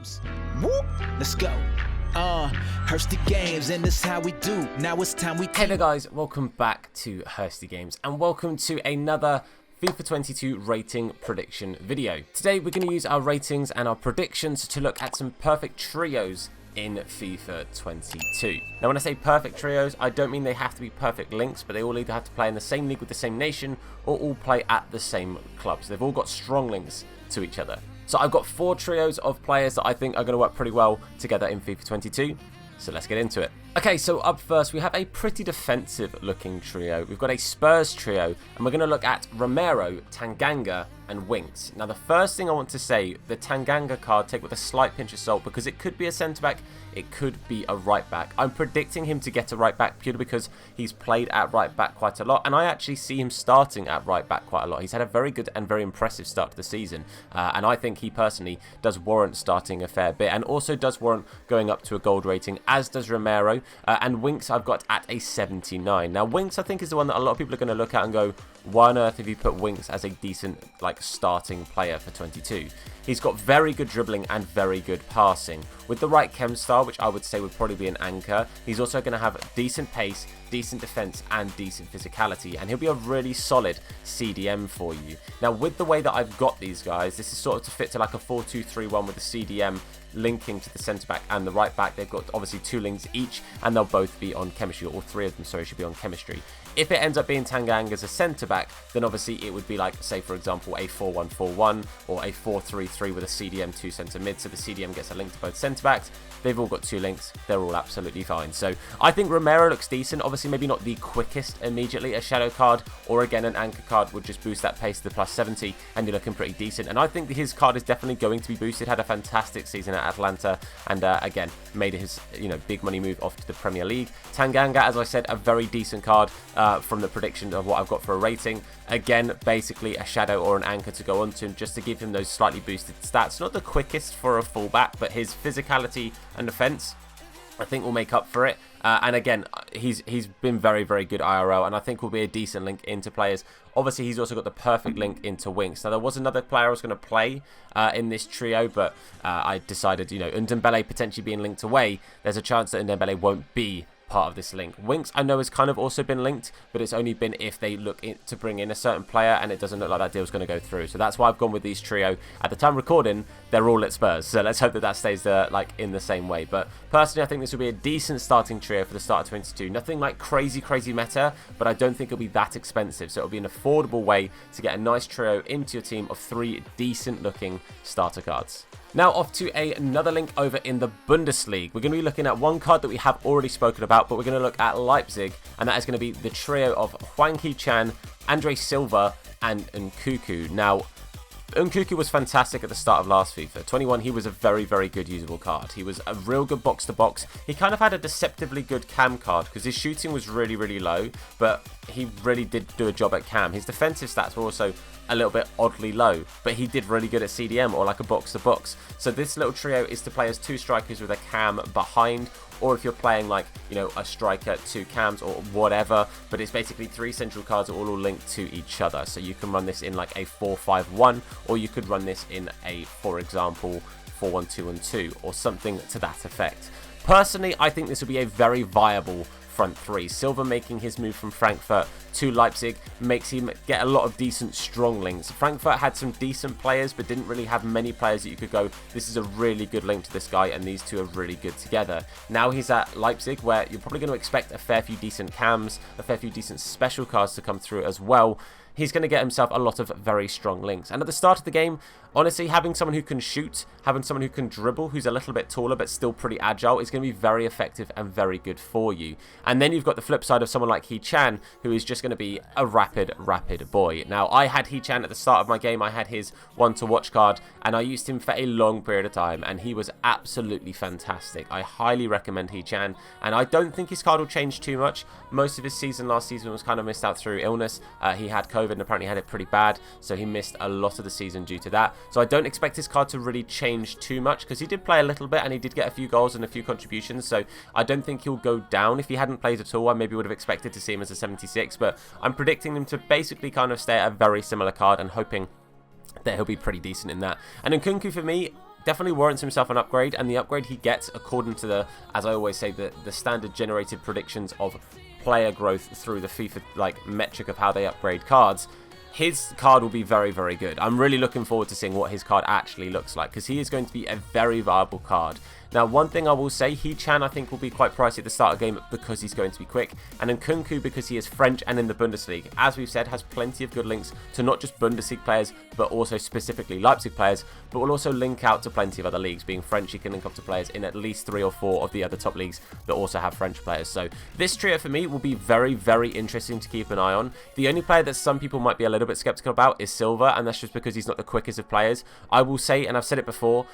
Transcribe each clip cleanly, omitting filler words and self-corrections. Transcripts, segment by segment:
games. Whoop, let's go. Hursty Games, and this how we do. Now it's time we... Hey there guys, welcome back to Hursty Games, and welcome to another FIFA 22 rating prediction video. Today we're going to use our ratings and our predictions to look at some perfect trios in FIFA 22. Now when I say perfect trios, I don't mean they have to be perfect links, but they all either have to play in the same league with the same nation or all play at the same clubs. They've all got strong links to each other. So I've got 4 trios of players that I think are going to work pretty well together in FIFA 22. So let's get into it. Okay, so up first we have a pretty defensive looking trio. We've got a Spurs trio, and we're going to look at Romero, Tanganga and Winks. Now the first thing I want to say, the Tanganga card, take with a slight pinch of salt, because it could be a centre back, it could be a right back. I'm predicting him to get a right back purely because he's played at right back quite a lot, and I actually see him starting at right back quite a lot. He's had a very good and very impressive start to the season, and I think he personally does warrant starting a fair bit, and also does warrant going up to a gold rating, as does Romero. And Winks I've got at a 79. Now Winks I think is the one that a lot of people are going to look at and go, why on earth have you put Winks as a decent starting player for 22? He's got very good dribbling and very good passing. With the right chem style, which I would say would probably be an anchor, he's also going to have decent pace, decent defense and decent physicality, and he'll be a really solid CDM for you. Now with the way that I've got these guys, this is sort of to fit to like a 4-2-3-1 with the CDM linking to the centre back and the right back. They've got obviously 2 links each, and they'll both be on chemistry, or all 3 of them, sorry, should be on chemistry. If it ends up being Tanganga as a centre back, then obviously it would be like, say for example, a 4-1-4-1 or a 4-3-3 with a CDM 2 centre mid, so the CDM gets a link to both centre backs. They've all got 2 links, they're all absolutely fine. So I think Romero looks decent, obviously maybe not the quickest immediately. A shadow card or again an anchor card would just boost that pace to the plus 70, and you're looking pretty decent. And I think his card is definitely going to be boosted. Had a fantastic season at Atlanta, and again made his big money move off to the Premier League. Tanganga, as I said, a very decent card from the prediction of what I've got for a rating. Again, basically a shadow or an anchor to go onto him just to give him those slightly boosted stats. Not the quickest for a fullback, but his physicality and defense I think will make up for it. And again, he's been very, very good IRL, and I think will be a decent link into players. Obviously, he's also got the perfect link into Winks. Now, there was another player I was going to play in this trio, but I decided, Ndombele potentially being linked away, there's a chance that Ndombele won't be part of this link. Winks I know has kind of also been linked, but it's only been if they look to bring in a certain player, and it doesn't look like that deal's going to go through. So that's why I've gone with these trio. At the time recording, they're all at Spurs, so let's hope that that stays in the same way. But personally, I think this will be a decent starting trio for the start of 22. Nothing like crazy meta, but I don't think it'll be that expensive, so it'll be an affordable way to get a nice trio into your team of 3 decent looking starter cards. Now off to another link over in the Bundesliga. We're going to be looking at one card that we have already spoken about, but we're going to look at Leipzig, and that is going to be the trio of Hwang Hee-chan, Andre Silva and Nkunku. Now, Nkunku was fantastic at the start of last FIFA 21. He was a very, very good usable card. He was a real good box-to-box. He kind of had a deceptively good cam card because his shooting was really, really low, but he really did do a job at cam. His defensive stats were also a little bit oddly low, but he did really good at CDM or like a box-to-box. So this little trio is to play as 2 strikers with a cam behind, or if you're playing like, a striker, 2 cams or whatever, but it's basically 3 central cards all linked to each other. So you can run this in like a 4-5-1, or you could run this in a, for example, 4-1-2-1-2 or something to that effect. Personally, I think this will be a very viable front 3. Silva making his move from Frankfurt to Leipzig makes him get a lot of decent strong links. Frankfurt had some decent players, but didn't really have many players that you could go, this is a really good link to this guy, and these 2 are really good together. Now he's at Leipzig, where you're probably going to expect a fair few decent cams, a fair few decent special cards to come through as well. He's going to get himself a lot of very strong links. And at the start of the game, honestly, having someone who can shoot, having someone who can dribble, who's a little bit taller but still pretty agile, is going to be very effective and very good for you. And then you've got the flip side of someone like Hee-chan, who is just going to be a rapid boy. Now, I had Hee-chan at the start of my game. I had his one-to-watch card, and I used him for a long period of time, and he was absolutely fantastic. I highly recommend Hee-chan, and I don't think his card will change too much. Most of his season last season was kind of missed out through illness. He had COVID and apparently had it pretty bad, so he missed a lot of the season due to that. So I don't expect his card to really change too much, because he did play a little bit and he did get a few goals and a few contributions, so I don't think he'll go down. If he hadn't played at all, I maybe would have expected to see him as a 76, but I'm predicting him to basically kind of stay at a very similar card and hoping that he'll be pretty decent in that. And Nkunku for me, definitely warrants himself an upgrade, and the upgrade he gets according to the, as I always say, the standard generated predictions of player growth through the FIFA like metric of how they upgrade cards, his card will be very, very good. I'm really looking forward to seeing what his card actually looks like, because he is going to be a very viable card. Now, one thing I will say, He-Chan I think will be quite pricey at the start of the game because he's going to be quick, and then Kunku because he is French and in the Bundesliga, as we've said, has plenty of good links to not just Bundesliga players, but also specifically Leipzig players, but will also link out to plenty of other leagues. Being French, he can link up to players in at least 3 or 4 of the other top leagues that also have French players. So this trio for me will be very, very interesting to keep an eye on. The only player that some people might be a little bit skeptical about is Silva, and that's just because he's not the quickest of players. I will say, and I've said it before,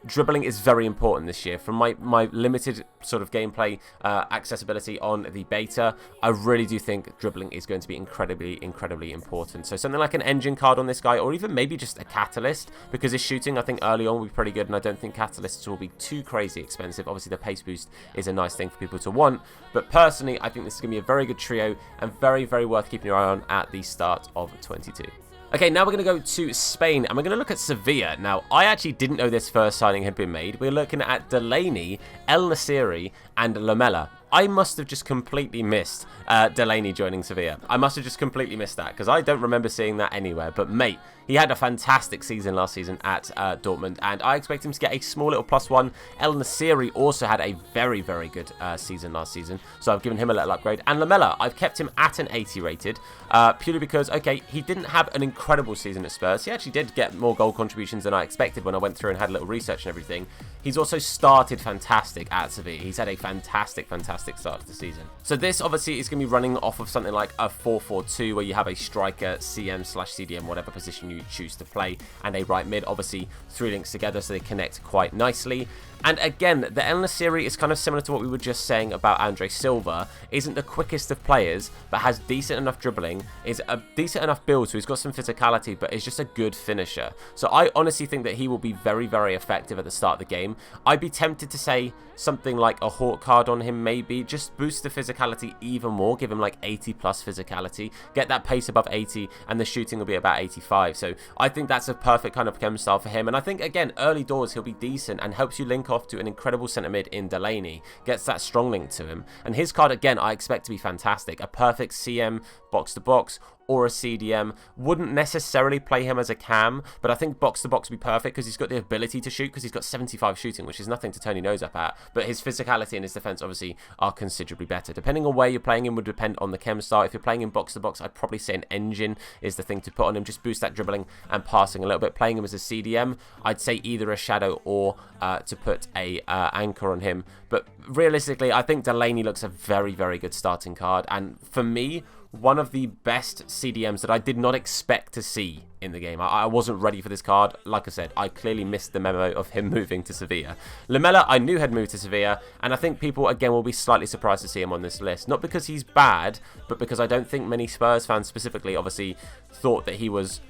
dribbling is very important this year. From my limited sort of gameplay accessibility on the beta, I really do think dribbling is going to be incredibly, incredibly important. So something like an engine card on this guy, or even maybe just a catalyst, because his shooting I think early on will be pretty good, and I don't think catalysts will be too crazy expensive. Obviously the pace boost is a nice thing for people to want, but personally I think this is going to be a very good trio and very, very worth keeping your eye on at the start of 22. Okay, now we're going to go to Spain, and we're going to look at Sevilla. Now, I actually didn't know this first signing had been made. We're looking at Delaney, El Nassiri, and Lamela. I must have just completely missed Delaney joining Sevilla. I must have just completely missed that, because I don't remember seeing that anywhere. But, mate, he had a fantastic season last season at Dortmund, and I expect him to get a small little +1. El Nassiri also had a very, very good season last season, so I've given him a little upgrade. And Lamela, I've kept him at an 80 rated, purely because, okay, he didn't have an incredible season at Spurs. He actually did get more goal contributions than I expected when I went through and had a little research and everything. He's also started fantastic at Sevilla. He's had a fantastic, fantastic start to the season. So this obviously is going to be running off of something like a 4-4-2, where you have a striker, CM/CDM, whatever position you choose to play, and a right mid. Obviously 3 links together, so they connect quite nicely. And again, the El Nassiri is kind of similar to what we were just saying about Andre Silva. Isn't the quickest of players, but has decent enough dribbling, is a decent enough build, so he's got some physicality, but is just a good finisher. So I honestly think that he will be very, very effective at the start of the game. I'd be tempted to say something like a Hawk card on him, maybe. Just boost the physicality even more, give him like 80 plus physicality, get that pace above 80, and the shooting will be about 85. So I think that's a perfect kind of chem style for him. And I think, again, early doors he'll be decent and helps you link off to an incredible centre mid in Delaney, gets that strong link to him. And his card, again, I expect to be fantastic. A perfect CM box to box or a CDM. Wouldn't necessarily play him as a cam, but I think box to box would be perfect because he's got the ability to shoot, because he's got 75 shooting, which is nothing to turn your nose up at, but his physicality and his defense obviously are considerably better. Depending on where you're playing him would depend on the chem style. If you're playing in box to box, I'd probably say an engine is the thing to put on him. Just boost that dribbling and passing a little bit. Playing him as a CDM, I'd say either a shadow or to put a anchor on him. But realistically, I think Delaney looks a very, very good starting card, and for me, one of the best CDMs that I did not expect to see in the game. I wasn't ready for this card. Like I said, I clearly missed the memo of him moving to Sevilla. Lamela, I knew had moved to Sevilla, and I think people, again, will be slightly surprised to see him on this list. Not because he's bad, but because I don't think many Spurs fans specifically, obviously, thought that he was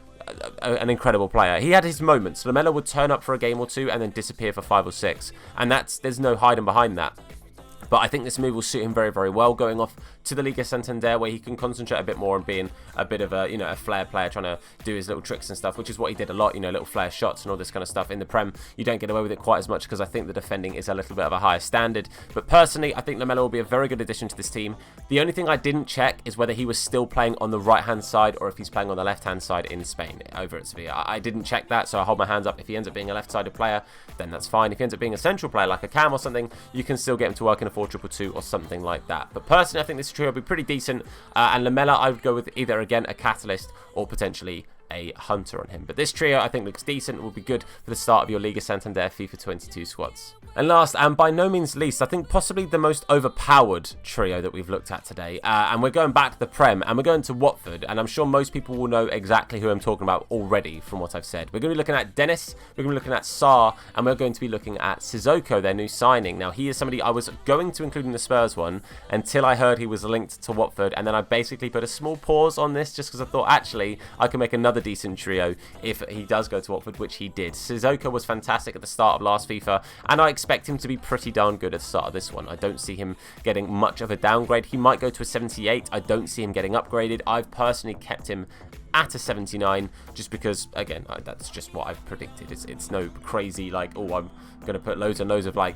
an incredible player. He had his moments. Lamela would turn up for a game or two and then disappear for 5 or 6, and there's no hiding behind that. But I think this move will suit him very, very well, going off to the Liga Santander, where he can concentrate a bit more on being a bit of a, a flair player, trying to do his little tricks and stuff, which is what he did a lot, little flair shots and all this kind of stuff. In the Prem, you don't get away with it quite as much because I think the defending is a little bit of a higher standard. But personally, I think Lamela will be a very good addition to this team. The only thing I didn't check is whether he was still playing on the right-hand side or if he's playing on the left-hand side in Spain, over at Sevilla. I didn't check that, so I hold my hands up. If he ends up being a left-sided player, then that's fine. If he ends up being a central player, like a cam or something, you can still get him to work in a 4-2-2 or something like that. But personally, I think this trio will be pretty decent, and Lamela, I would go with either, again, a catalyst or potentially a hunter on him. But this trio, I think, looks decent, will be good for the start of your Liga Santander FIFA 22 squads. And last, and by no means least, I think possibly the most overpowered trio that we've looked at today, and we're going back to the Prem, and we're going to Watford, and I'm sure most people will know exactly who I'm talking about already from what I've said. We're going to be looking at Dennis, we're going to be looking at Sarr, and we're going to be looking at Sissoko, their new signing. Now, he is somebody I was going to include in the Spurs one until I heard he was linked to Watford, and then I basically put a small pause on this just because I thought, actually, I can make another decent trio if he does go to Watford, which he did. Sissoko was fantastic at the start of last FIFA, and I expect him to be pretty darn good at the start of this one. I don't see him getting much of a downgrade. He might go to a 78. I don't see him getting upgraded. I've personally kept him at a 79, just because, again, that's just what I've predicted. It's no crazy, like, oh, I'm going to put loads and loads of, like,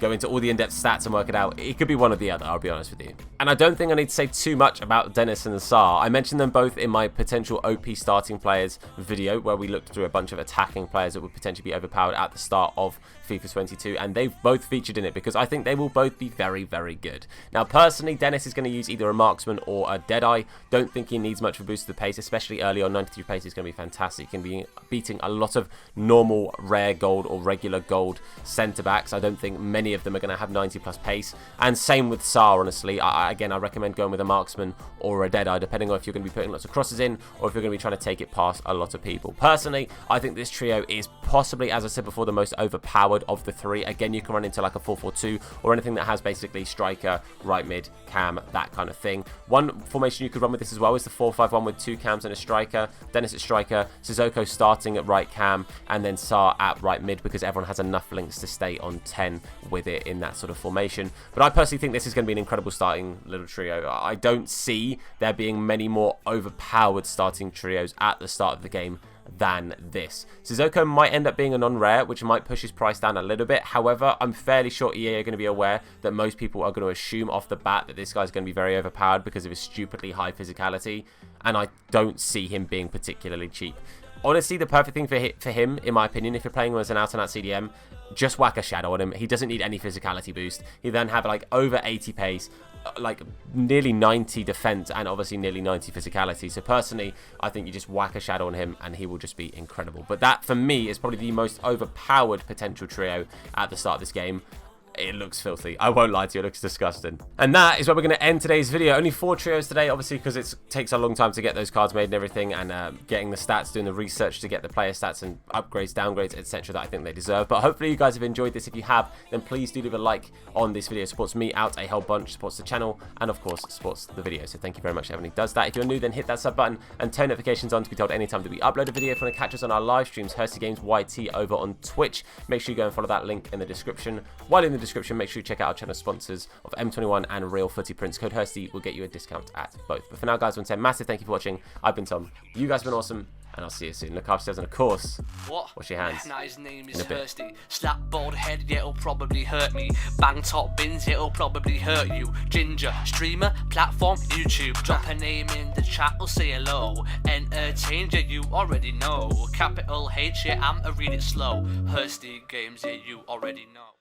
go into all the in-depth stats and work it out. It could be one or the other, I'll be honest with you. And I don't think I need to say too much about Dennis and Sarr. I mentioned them both in my potential OP starting players video, where we looked through a bunch of attacking players that would potentially be overpowered at the start of FIFA 22, and they've both featured in it because I think they will both be very, very good. Now, personally, Dennis is going to use either a marksman or a Deadeye. Don't think he needs much of a boost to the pace, especially early on. 93 pace is going to be fantastic. He can be beating a lot of normal rare gold or regular gold centre-backs. I don't think many of them are going to have 90 plus pace, and same with Sarr, honestly. Again, I recommend going with a marksman or a Deadeye, depending on if you're going to be putting lots of crosses in or if you're going to be trying to take it past a lot of people. Personally, I think this trio is possibly, as I said before, the most overpowered of the three. Again, you can run into like a 4-4-2 or anything that has basically striker, right mid, cam, that kind of thing. One formation you could run with this as well is the 4-5-1 with 2 cams and a striker. Dennis at striker, Sissoko starting at right cam, and then Sarr at right mid, because everyone has enough links to stay on 10 with it in that sort of formation. But I personally think this is going to be an incredible starting little trio. I don't see there being many more overpowered starting trios at the start of the game than this. Sissoko might end up being a non-rare, which might push his price down a little bit. However, I'm fairly sure EA are going to be aware that most people are going to assume off the bat that this guy's going to be very overpowered because of his stupidly high physicality, and I don't see him being particularly cheap. Honestly, the perfect thing for him, in my opinion, if you're playing him as an out-and-out CDM, just whack a shadow on him. He doesn't need any physicality boost. He then have like over 80 pace, like nearly 90 defense, and obviously nearly 90 physicality. So personally, I think you just whack a shadow on him and he will just be incredible. But that, for me, is probably the most overpowered potential trio at the start of this game. It looks filthy. I won't lie to you, it looks disgusting. And that is where we're going to end today's video. Only 4 trios today, obviously, because it takes a long time to get those cards made and everything, and getting the stats, doing the research to get the player stats and upgrades, downgrades, etc. that I think they deserve. But hopefully you guys have enjoyed this. If you have, then please do leave a like on this video. It supports me out a whole bunch, supports the channel, and of course supports the video. So thank you very much to everyone who does that. If you're new, then hit that sub button and turn notifications on to be told anytime that we upload a video. If you want to catch us on our live streams, Hursty Games YT over on Twitch, make sure you go and follow that link in the description. While in the description, make sure you check out our channel sponsors of M21 and Real Footy Prints. Code Hursty will get you a discount at both. But for now, guys, I want to say a massive thank you for watching. I've been Tom. You guys have been awesome, and I'll see you soon. Look after yourselves, and of course, wash your hands. Now his name is Hursty. Slap bald head, yeah, it'll probably hurt me. Bang top bins, it'll probably hurt you. Ginger, streamer, platform, YouTube. Drop a name in the chat, we'll say hello. Entertain, yeah, you already know. Capital H, yeah, I'm a read it slow. Hursty Games, yeah, you already know.